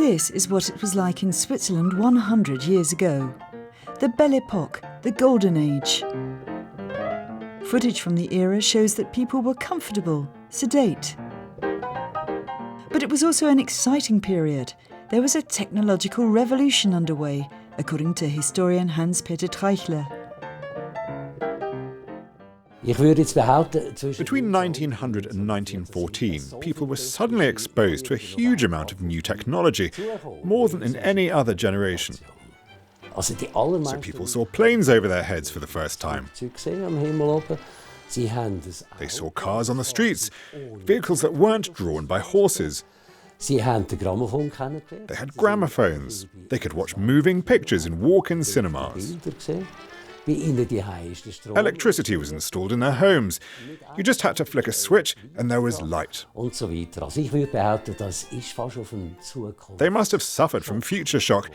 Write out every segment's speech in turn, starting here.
This is what it was like in Switzerland 100 years ago. The Belle Époque, the Golden Age. Footage from the era shows that people were comfortable, sedate. But it was also an exciting period. There was a technological revolution underway, according to historian Hans-Peter Treichler. Between 1900 and 1914, people were suddenly exposed to a huge amount of new technology, more than in any other generation. So people saw planes over their heads for the first time. They saw cars on the streets, vehicles that weren't drawn by horses. They had gramophones. They could watch moving pictures in walk-in cinemas. Electricity was installed in their homes. You just had to flick a switch and there was light. They must have suffered from future shock,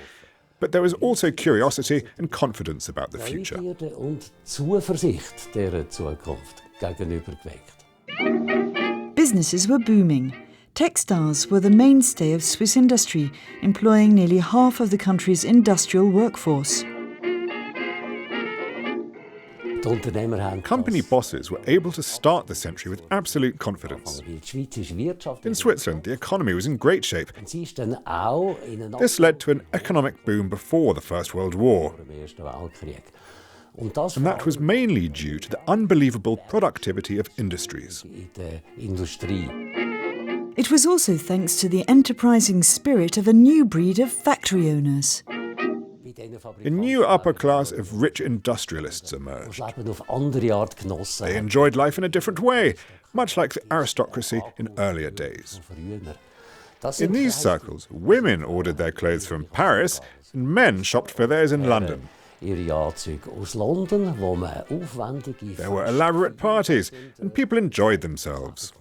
but there was also curiosity and confidence about the future. Businesses were booming. Textiles were the mainstay of Swiss industry, employing nearly half of the country's industrial workforce. Company bosses were able to start the century with absolute confidence. In Switzerland, the economy was in great shape. This led to an economic boom before the First World War. And that was mainly due to the unbelievable productivity of industries. It was also thanks to the enterprising spirit of a new breed of factory owners. A new upper class of rich industrialists emerged. They enjoyed life in a different way, much like the aristocracy in earlier days. In these circles, women ordered their clothes from Paris and men shopped for theirs in London. There were elaborate parties and people enjoyed themselves.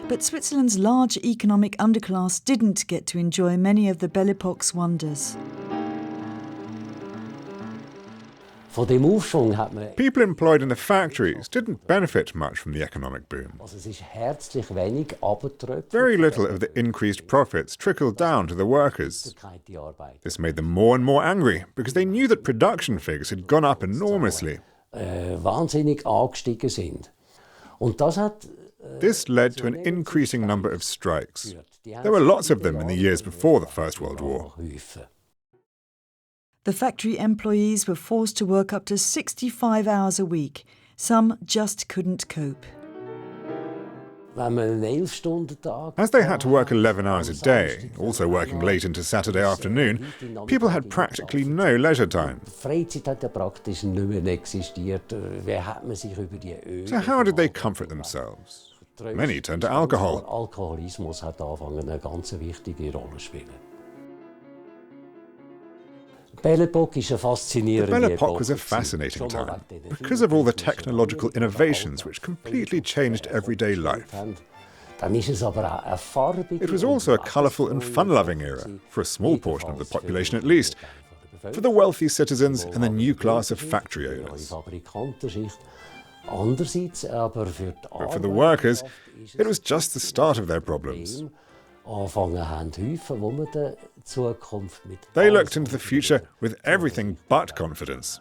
But Switzerland's large economic underclass didn't get to enjoy many of the Belle Époque's wonders. People employed in the factories didn't benefit much from the economic boom. Very little of the increased profits trickled down to the workers. This made them more and more angry because they knew that production figures had gone up enormously. This led to an increasing number of strikes. There were lots of them in the years before the First World War. The factory employees were forced to work up to 65 hours a week. Some just couldn't cope. As they had to work 11 hours a day, also working late into Saturday afternoon, people had practically no leisure time. So how did they comfort themselves? Many turned to alcohol. The Belle Époque was a fascinating time because of all the technological innovations which completely changed everyday life. It was also a colourful and fun-loving era, for a small portion of the population at least, for the wealthy citizens and the new class of factory owners. But for the workers, it was just the start of their problems. They looked into the future with everything but confidence.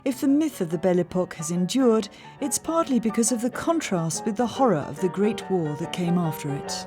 If the myth of the Belle Époque has endured, it's partly because of the contrast with the horror of the Great War that came after it.